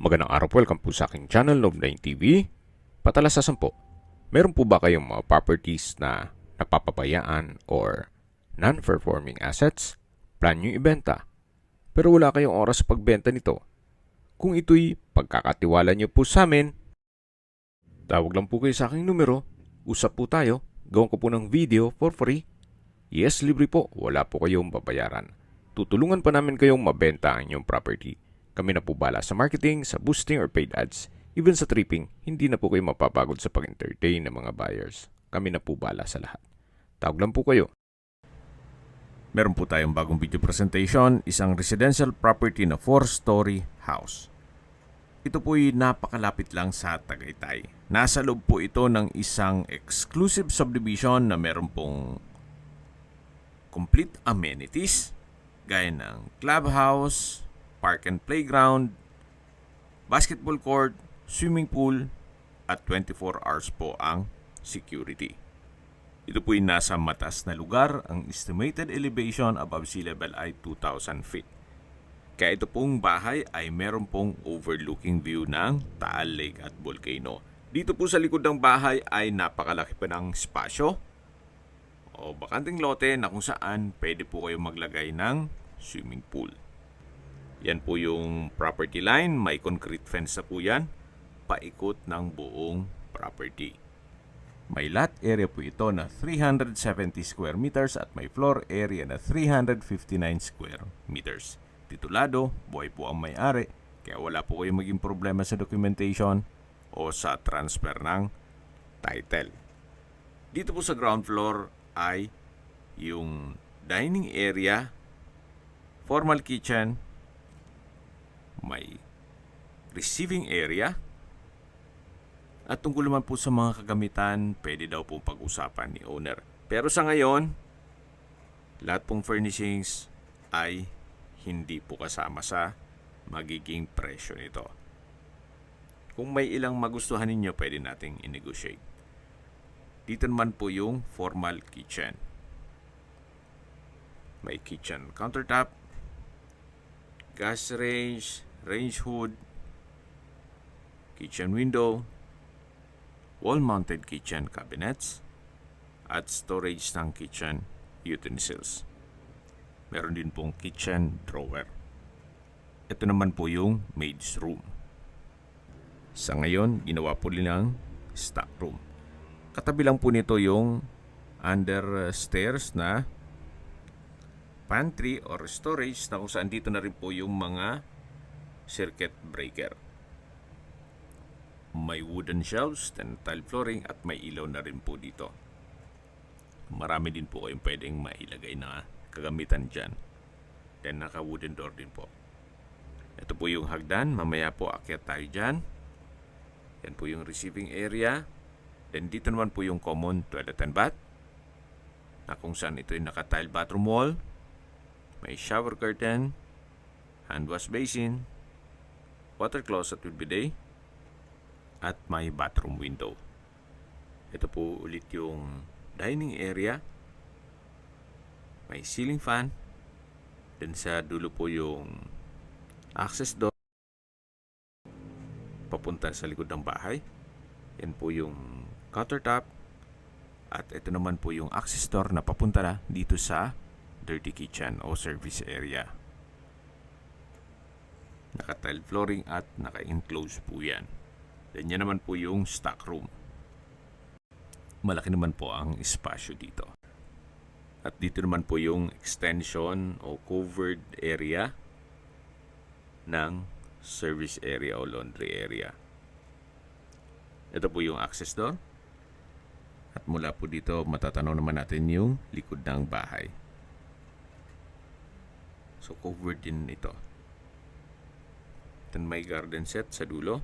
Magandang araw po, welcome po sa aking channel, Love9 TV. Patalasasan po, meron po ba kayong mga properties na napapabayaan or non-performing assets? Plan nyo ibenta, pero wala kayong oras sa pagbenta nito. Kung ito'y pagkakatiwala nyo po sa amin, tawag lang po kayo sa aking numero, usap po tayo, gawin ko po ng video for free. Yes, libre po, wala po kayong babayaran. Tutulungan pa namin kayong mabenta ang inyong property. Kami na po bala sa marketing, sa boosting or paid ads. Even sa tripping, hindi na po kayo mapapagod sa pag-entertain ng mga buyers. Kami na po bala sa lahat. Tawag lang po kayo. Meron po tayong bagong video presentation, isang residential property na 4-story house. Ito po'y napakalapit lang sa Tagaytay. Nasa loob po ito ng isang exclusive subdivision na meron pong complete amenities gaya ng clubhouse, park and playground, basketball court, swimming pool, at 24 hours po ang security. Ito po'y nasa mataas na lugar. Ang estimated elevation above sea level ay 2,000 feet. Kaya ito pong bahay ay meron pong overlooking view ng Taal Lake at Volcano. Dito po sa likod ng bahay ay napakalaki pa ng espasyo o bakanting lote na kung saan pwede po kayo maglagay ng swimming pool. Yan po yung property line. May concrete fence na po yan. Paikot ng buong property. May lot area po ito na 370 square meters at may floor area na 359 square meters. Titulado, buhay po ang may-ari, kaya wala po kayong maging problema sa documentation o sa transfer ng title. Dito po sa ground floor ay yung dining area, formal kitchen, may receiving area, at tungkol naman po sa mga kagamitan, pwede daw pong pag-usapan ni owner. Pero sa ngayon, lahat pong furnishings ay hindi po kasama sa magiging presyo nito. Kung may ilang magustuhan ninyo, pwede nating i-negotiate. Dito naman po yung formal kitchen. May kitchen countertop, gas range, range hood, kitchen window, wall-mounted kitchen cabinets, at storage ng kitchen utensils. Meron din pong kitchen drawer. Ito naman po yung maid's room. Sa ngayon, ginawa po nilang stock room. Katabi lang po nito yung under stairs na pantry or storage na kung saan dito na rin po yung mga circuit breaker. May wooden shelves, then tile flooring at may ilaw na rin po dito. Marami din po kayong pwedeng mailagay na kagamitan dyan. Then naka wooden door din po. Ito po yung hagdan. Mamaya po akyat tayo dyan. Yan po yung receiving area. Then dito naman po yung common toilet and bath, na kung saan ito yung naka-tile bathroom wall. May shower curtain, hand wash basin, water closet with bidet, at may bathroom window. Ito po ulit yung dining area. May ceiling fan. Then sa dulo po yung access door papunta sa likod ng bahay. Yan po yung countertop. At ito naman po yung access door na papunta na dito sa dirty kitchen o service area. Naka-tile flooring at naka-enclose po yan. Then yan naman po yung stock room. Malaki naman po ang espasyo dito. At dito naman po yung extension o covered area ng service area o laundry area. Ito po yung access door. At mula po dito matatanaw naman natin yung likod ng bahay. So covered din ito. Then may garden set sa dulo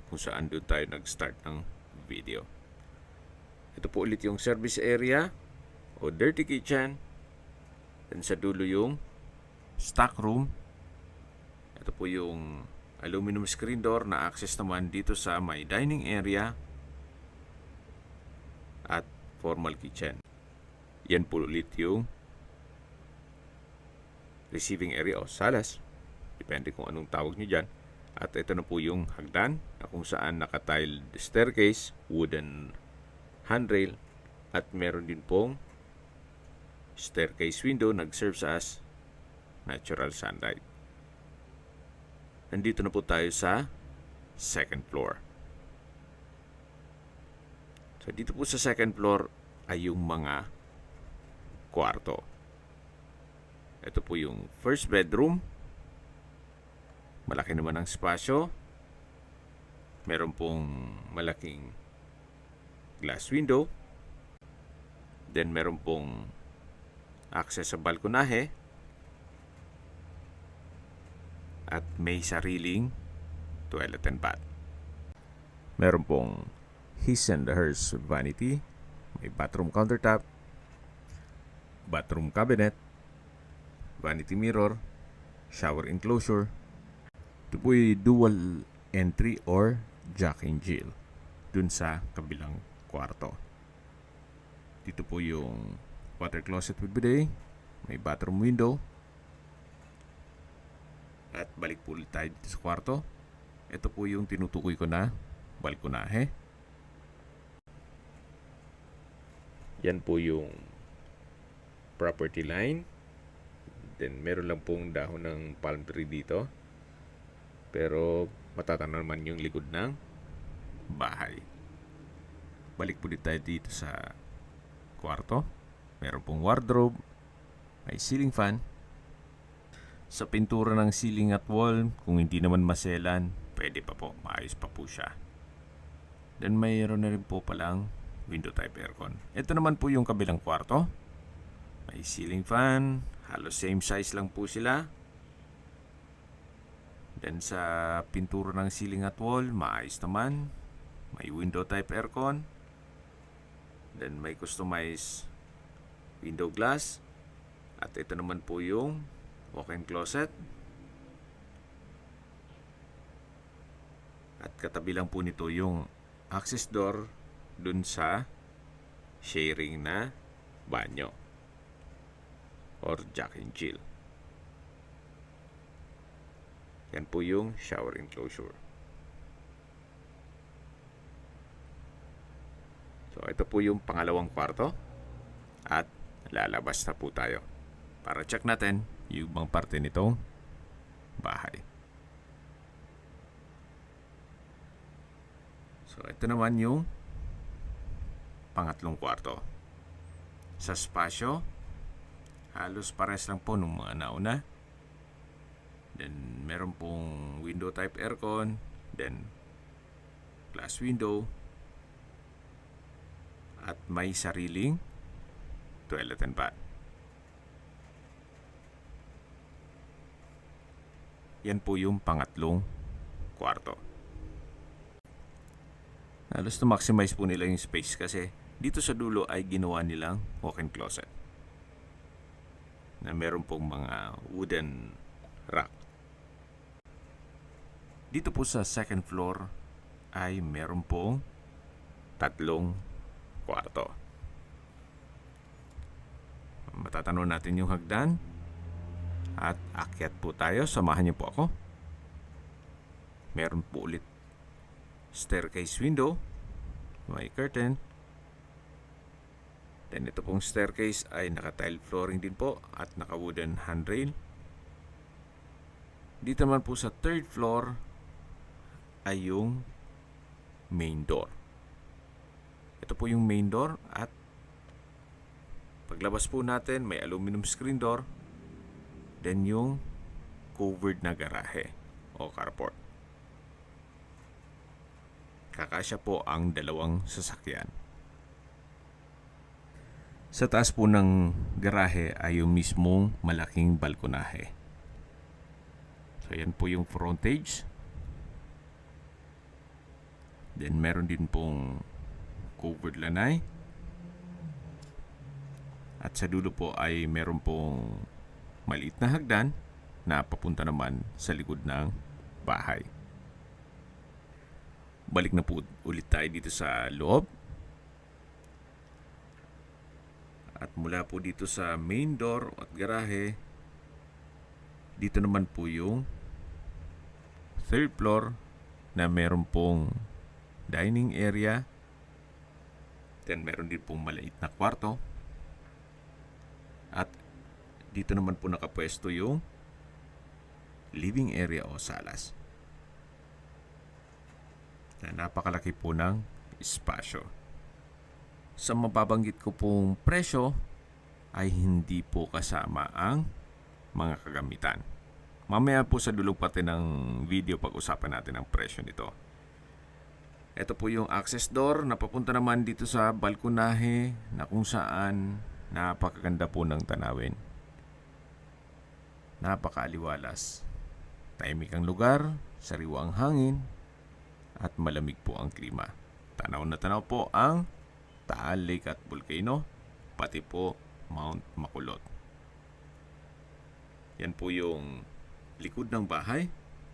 kung saan doon tayo nag-start ng video. Ito po ulit yung service area o dirty kitchen. Then sa dulo yung stock room. Ito po yung aluminum screen door na access naman dito sa may dining area at formal kitchen. Yan po ulit yung receiving area o salas, depende kung anong tawag nyo dyan, At ito na po yung hagdan na kung saan naka-tiled staircase, wooden handrail, at meron din pong staircase window nag-serve as natural sunlight. Nandito na po tayo sa second floor. So dito po sa second floor ay yung mga kwarto. Ito po yung first bedroom. Malaki naman ang spasyo. Meron pong malaking glass window. Then meron pong access sa balkonahe. At may sariling toilet and bath. Meron pong his and hers vanity. May bathroom countertop. Bathroom cabinet. Vanity mirror. Shower enclosure. Ito po yung dual entry or Jack and Jill dun sa kabilang kwarto. Dito po yung water closet with bidet. May bathroom window. At balik po ulit tayo dito sa kwarto. Ito po yung tinutukoy ko na balkonahe. Yan po yung property line. Then meron lang pong dahon ng palm tree dito. Pero matatanaw naman yung likod ng bahay. Balik po tayo dito sa kwarto. Meron pong wardrobe. May ceiling fan. Sa pintura ng ceiling at wall, kung hindi naman maselan, pwede pa po. Maayos pa po siya. Then mayroon na rin po palang window type aircon. Ito naman po yung kabilang kwarto. May ceiling fan. Halos same size lang po sila. Then sa pintura ng ceiling at wall, maayos naman. May window type aircon. Then may customized window glass. At ito naman po yung walk-in closet. At katabi lang po nito yung access door dun sa sharing na banyo or Jack and Jill. Yan po yung shower enclosure. So ito po yung pangalawang kwarto. At lalabas na po tayo para check natin yung ibang parte nitong bahay. So ito naman yung pangatlong kwarto. Sa spasyo, halos pares lang po nung mga nauna. Then meron pong window type aircon, then glass window, at may sariling toilet and bath. Yan po yung pangatlong kwarto. Halos to maximize po nila yung space kasi dito sa dulo ay ginawa nilang walk-in closet na meron pong mga wooden rack. Dito po sa second floor ay meron pong tatlong kwarto. Matatanong natin yung hagdan at akyat po tayo. Samahan niyo po ako. Meron po ulit staircase window. May curtain. Then ito pong staircase ay naka-tile flooring din po at naka-wooden handrail. Dito naman po sa third floor ay yung main door. Ito po yung main door at paglabas po natin may aluminum screen door. Then yung covered na garahe o carport. Kakasya po ang dalawang sasakyan. Sa taas po ng garahe ay yung mismong malaking balkonahe. So yan po yung frontage. Then meron din pong covered lanay. At sa dulo po ay meron pong maliit na hagdan na papunta naman sa likod ng bahay. Balik na po ulit tayo dito sa loob. At mula po dito sa main door at garahe, dito naman po yung third floor na meron pong dining area. Then meron din pong maliit na kwarto. At dito naman po nakapwesto yung living area o salas. Na napakalaki po ng espasyo. Sa mababanggit ko pong presyo ay hindi po kasama ang mga kagamitan. Mamaya po sa dulo pati ng video pag-usapan natin ang presyo nito. Ito po yung access door na papunta naman dito sa balkonahe na kung saan napakaganda po ng tanawin. Napakaaliwalas. Tahimik ang lugar, sariwa ang hangin, at malamig po ang klima. Tanaw na tanaw po ang Taal Lake at Volcano, pati po Mount Makulot. Yan po yung likod ng bahay.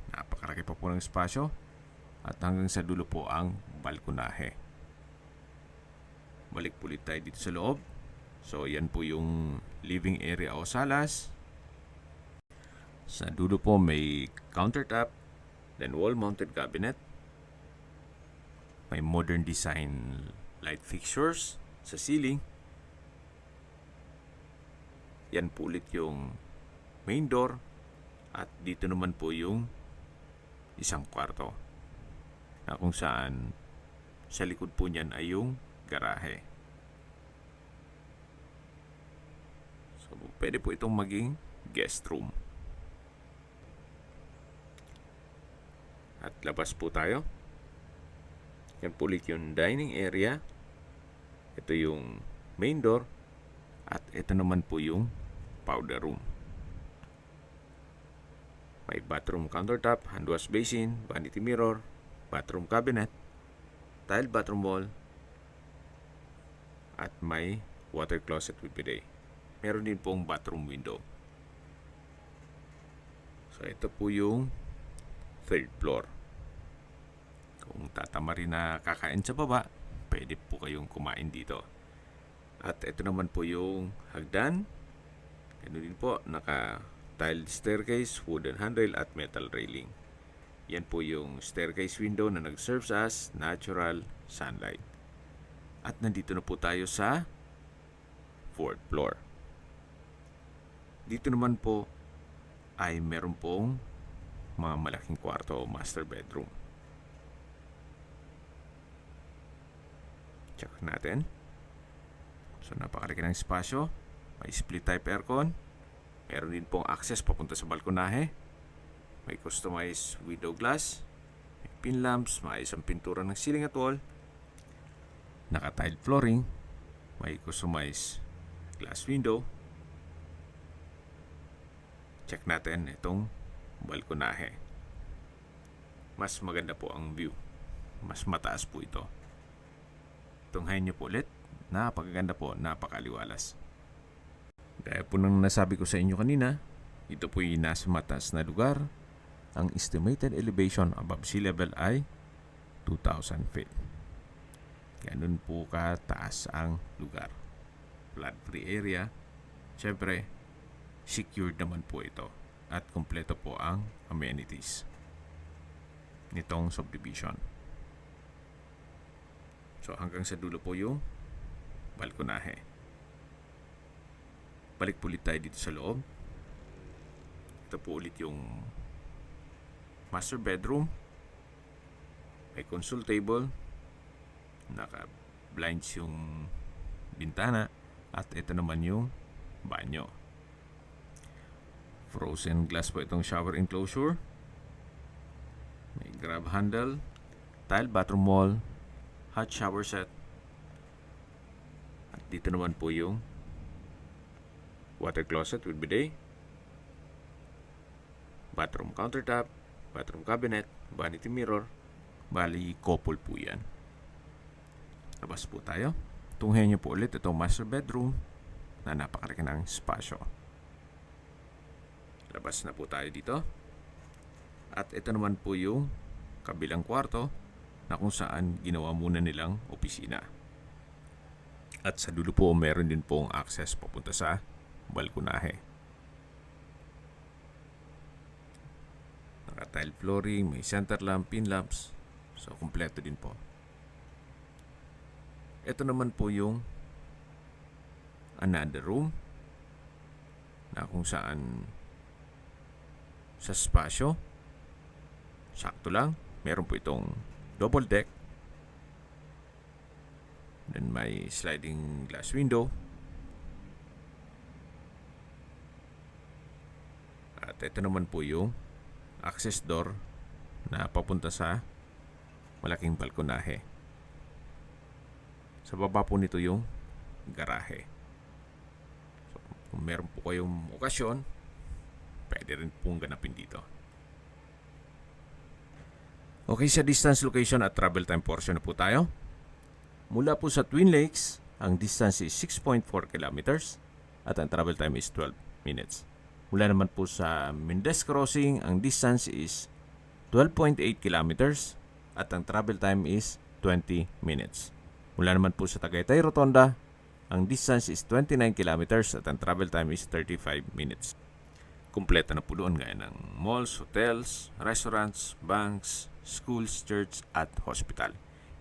Napakaraki pa po ng espasyo. At hanggang sa dulo po ang balkonahe. Balik po ulit tayo dito sa loob. So yan po yung living area o salas. Sa dulo po may countertop, then wall-mounted cabinet. May modern design light fixtures sa ceiling. Yan po ulit yung main door. At dito naman po yung isang kwarto. Na kung saan sa likod po niyan ay yung garahe. So, pwede po itong maging guest room. At labas po tayo. Yan po ulit yung dining area. Ito yung main door. At ito naman po yung powder room. May bathroom countertop, hand wash basin, vanity mirror, bathroom cabinet, tile bathroom wall, at may water closet with bidet. Meron din pong bathroom window. So ito po yung third floor. Kung tatama rin na kakain sa baba, pwede po kayong kumain dito. At ito naman po yung hagdan. Ganun din po, naka-tiled staircase, wooden handrail at metal railing. Yan po yung staircase window na nag-serves as natural sunlight. At nandito na po tayo sa fourth floor. Dito naman po ay meron pong mga malaking kwarto o master bedroom. Check natin. So napakalaki ng espasyo. May split type aircon. Meron din pong access papunta sa balkonahe. May customized window glass, may pin lamps, may isang pintura ng ceiling at wall, naka-tiled flooring, may customized glass window. Check natin itong balkonahe. Mas maganda po ang view. Mas mataas po ito. Tunghayin niyo po ulit. Napakaganda po, napakaliwalas. Gaya po nang nasabi ko sa inyo kanina, ito po yung nasa mataas na lugar. Ang estimated elevation above sea level ay 2,000 feet. Ganun po kataas ang lugar. Flood-free area. Siyempre, secured naman po ito. At kompleto po ang amenities nitong subdivision. So hanggang sa dulo po yung balkonahe. Balik po ulit tayo dito sa loob. Ito po ulit yung master bedroom. May console table. Naka-blinds yung bintana. At ito naman yung banyo. Frozen glass po itong shower enclosure. May grab handle. Tile bathroom wall. Hot shower set. At dito naman po yung water closet with bidet. Bathroom countertop. Bathroom cabinet, vanity mirror, bali couple po yan. Labas po tayo. Tunghayan nyo po ulit itong master bedroom na napakalaki ng espasyo. Labas na po tayo dito. At ito naman po yung kabilang kwarto na kung saan ginawa muna nilang opisina. At sa dulo po meron din pong access papunta sa balkonahe. tile flooring, may center lamp, pin lamps. So, kumpleto din po. Ito naman po yung another room na kung saan sa spasyo, sakto lang. Meron po itong double deck. Then may sliding glass window. At ito naman po yung access door na papunta sa malaking balkonahe. Sa baba po nito yung garahe. So, kung meron po kayong okasyon, pwede rin pong ganapin dito. Okay, sa distance, location at travel time portion na po tayo. Mula po sa Twin Lakes, ang distance is 6.4 kilometers at ang travel time is 12 minutes. Mula naman po sa Mendez Crossing, ang distance is 12.8 kilometers at ang travel time is 20 minutes. Mula naman po sa Tagaytay Rotonda, ang distance is 29 kilometers at ang travel time is 35 minutes. Kumpleto na po doon gaya ng malls, hotels, restaurants, banks, schools, church at hospital.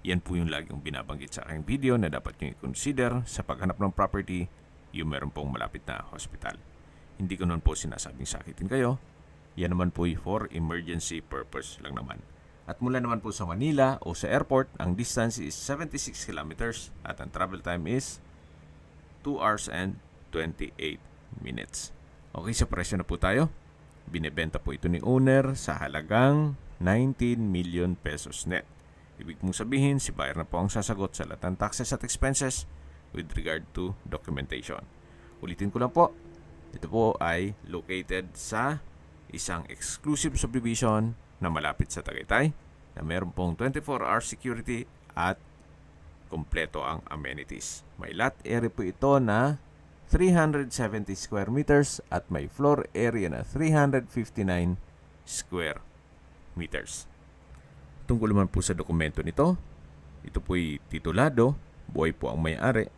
Yan po yung laging binabanggit sa aking video na dapat nyo i-consider sa paghanap ng property yung meron pong malapit na hospital. Hindi ko naman po sinasabing sakitin kayo. Yan naman po for emergency purpose lang naman. At mula naman po sa Manila o sa airport, ang distance is 76 kilometers at ang travel time is 2 hours and 28 minutes. Okay, sa presyo na po tayo. Binebenta po ito ni owner sa halagang 19 million pesos net. Ibig mong sabihin, si buyer na po ang sasagot sa lahat ng taxes at expenses with regard to documentation. Ulitin ko lang po, ito po ay located sa isang exclusive subdivision na malapit sa Tagaytay na meron pong 24-hour security at kompleto ang amenities. May lot area po ito na 370 square meters at may floor area na 359 square meters. Tungkol naman po sa dokumento nito, ito po'y titulado, buhay po ang may-ari,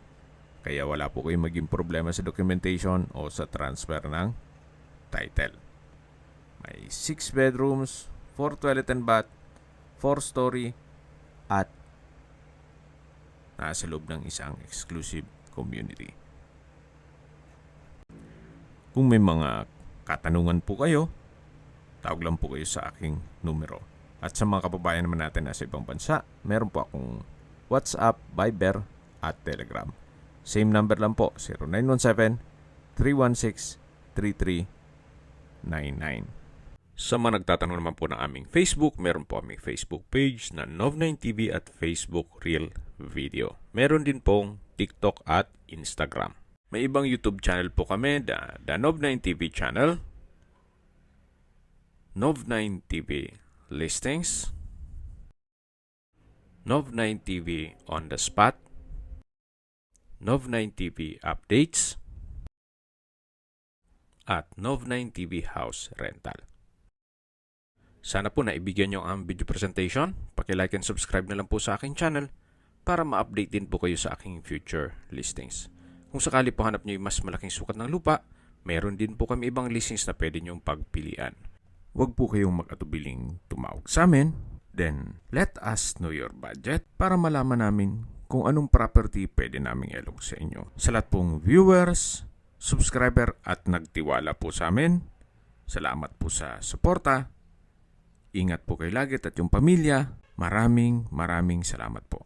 kaya wala po kayong maging problema sa documentation o sa transfer ng title. May 6 bedrooms, 4 toilet and bath, 4-story at nasa loob ng isang exclusive community. Kung may mga katanungan po kayo, tawag lang po kayo sa aking numero. At sa mga kababayan naman natin nasa ibang bansa, meron po akong WhatsApp, Viber at Telegram. Same number lang po, 0917-316-3399. Sa mga nagtatanong naman po ng aming Facebook, meron po aming Facebook page na Nov9TV at Facebook Real Video. Meron din pong TikTok at Instagram. May ibang YouTube channel po kami, the Nov9TV channel, Nov9TV Listings, Nov9TV On The Spot, Nov9TV Updates, at Nov9TV House Rental. Sana po naibigyan nyo ang video presentation. Paki-like and subscribe na lang po sa aking channel para ma-update din po kayo sa aking future listings. Kung sakali po hanap nyo yung mas malaking sukat ng lupa, meron din po kami ibang listings na pwede nyong pagpilian. Huwag po kayong mag-atubiling tumawag sa amin. Then, let us know your budget para malaman namin kung anong property pwede naming ilog sa inyo. Sa lahat pong viewers, subscriber at nagtiwala po sa amin, salamat po sa suporta. Ingat po kayo lagi at yung pamilya. Maraming salamat po.